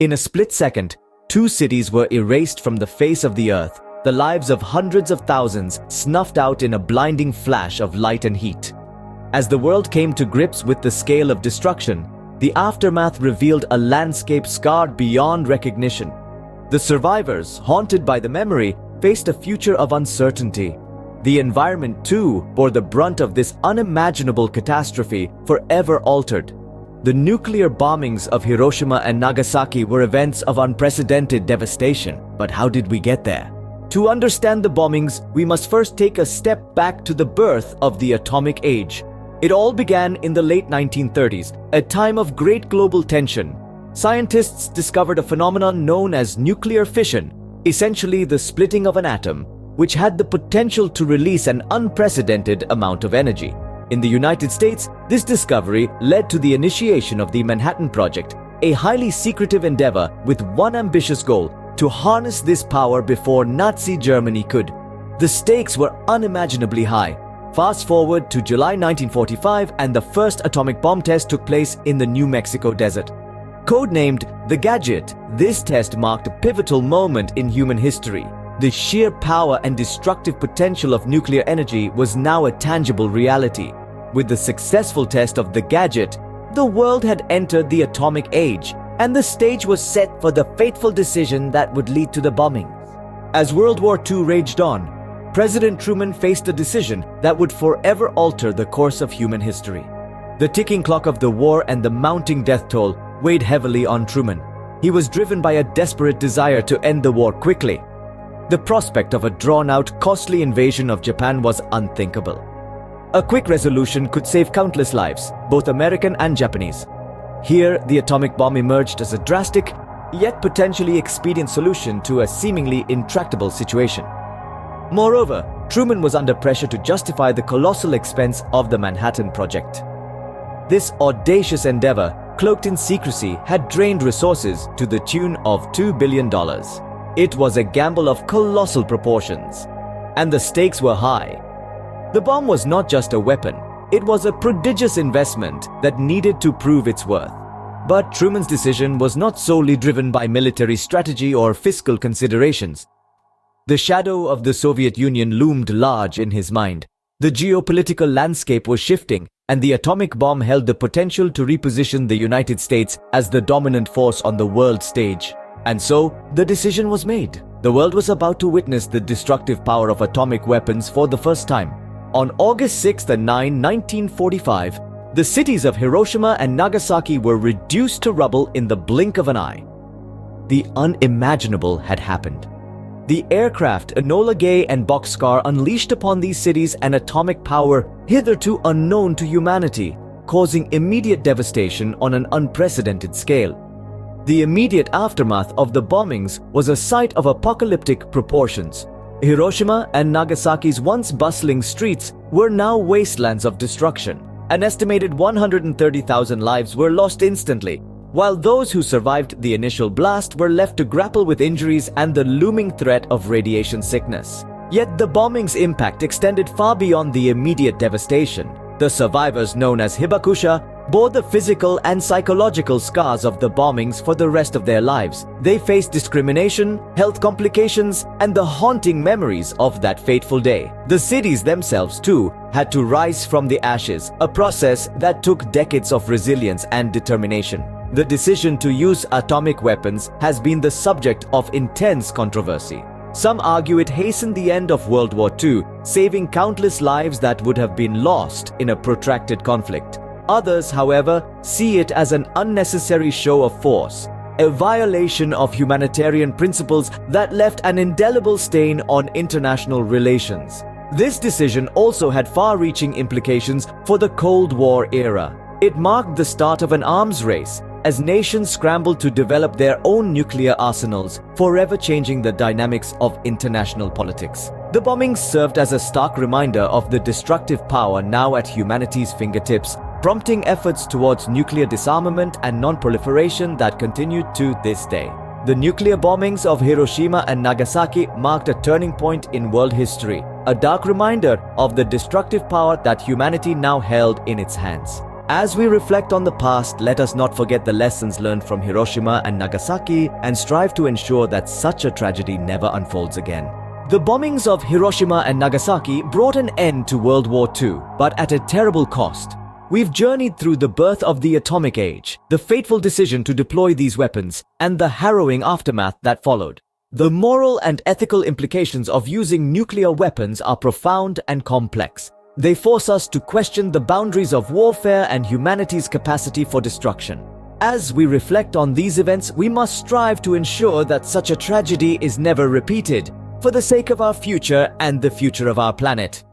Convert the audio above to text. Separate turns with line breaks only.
In a split second, two cities were erased from the face of the earth, the lives of hundreds of thousands snuffed out in a blinding flash of light and heat. As the world came to grips with the scale of destruction, the aftermath revealed a landscape scarred beyond recognition. The survivors, haunted by the memory, faced a future of uncertainty. The environment, too, bore the brunt of this unimaginable catastrophe, forever altered. The nuclear bombings of Hiroshima and Nagasaki were events of unprecedented devastation. But how did we get there? To understand the bombings, we must first take a step back to the birth of the atomic age. It all began in the late 1930s, a time of great global tension. Scientists discovered a phenomenon known as nuclear fission, essentially the splitting of an atom, which had the potential to release an unprecedented amount of energy. In the United States, this discovery led to the initiation of the Manhattan Project, a highly secretive endeavor with one ambitious goal: to harness this power before Nazi Germany could. The stakes were unimaginably high. Fast forward to July 1945, and the first atomic bomb test took place in the New Mexico desert. Codenamed the Gadget, this test marked a pivotal moment in human history. The sheer power and destructive potential of nuclear energy was now a tangible reality. With the successful test of the Gadget, the world had entered the atomic age, and the stage was set for the fateful decision that would lead to the bombings. As World War II raged on, President Truman faced a decision that would forever alter the course of human history. The ticking clock of the war and the mounting death toll weighed heavily on Truman. He was driven by a desperate desire to end the war quickly. The prospect of a drawn-out, costly invasion of Japan was unthinkable. A quick resolution could save countless lives, both American and Japanese. Here, the atomic bomb emerged as a drastic, yet potentially expedient solution to a seemingly intractable situation. Moreover, Truman was under pressure to justify the colossal expense of the Manhattan Project. This audacious endeavor, cloaked in secrecy, had drained resources to the tune of $2 billion. It was a gamble of colossal proportions, and the stakes were high. The bomb was not just a weapon, it was a prodigious investment that needed to prove its worth. But Truman's decision was not solely driven by military strategy or fiscal considerations. The shadow of the Soviet Union loomed large in his mind. The geopolitical landscape was shifting, and the atomic bomb held the potential to reposition the United States as the dominant force on the world stage. And so, the decision was made. The world was about to witness the destructive power of atomic weapons for the first time. On August 6 and 9, 1945, the cities of Hiroshima and Nagasaki were reduced to rubble in the blink of an eye. The unimaginable had happened. The aircraft Enola Gay and Bockscar unleashed upon these cities an atomic power hitherto unknown to humanity, causing immediate devastation on an unprecedented scale. The immediate aftermath of the bombings was a sight of apocalyptic proportions. Hiroshima and Nagasaki's once bustling streets were now wastelands of destruction. An estimated 130,000 lives were lost instantly, while those who survived the initial blast were left to grapple with injuries and the looming threat of radiation sickness. Yet the bombing's impact extended far beyond the immediate devastation. The survivors, known as Hibakusha, bore the physical and psychological scars of the bombings for the rest of their lives. They faced discrimination, health complications, and the haunting memories of that fateful day. The cities themselves, too, had to rise from the ashes, a process that took decades of resilience and determination. The decision to use atomic weapons has been the subject of intense controversy. Some argue it hastened the end of World War II, saving countless lives that would have been lost in a protracted conflict. Others, however, see it as an unnecessary show of force, a violation of humanitarian principles that left an indelible stain on international relations. This decision also had far-reaching implications for the Cold War era. It marked the start of an arms race, as nations scrambled to develop their own nuclear arsenals, forever changing the dynamics of international politics. The bombings served as a stark reminder of the destructive power now at humanity's fingertips, prompting efforts towards nuclear disarmament and non-proliferation that continue to this day. The nuclear bombings of Hiroshima and Nagasaki marked a turning point in world history, a dark reminder of the destructive power that humanity now held in its hands. As we reflect on the past, let us not forget the lessons learned from Hiroshima and Nagasaki and strive to ensure that such a tragedy never unfolds again. The bombings of Hiroshima and Nagasaki brought an end to World War II, but at a terrible cost. We've journeyed through the birth of the atomic age, the fateful decision to deploy these weapons, and the harrowing aftermath that followed. The moral and ethical implications of using nuclear weapons are profound and complex. They force us to question the boundaries of warfare and humanity's capacity for destruction. As we reflect on these events, we must strive to ensure that such a tragedy is never repeated, for the sake of our future and the future of our planet.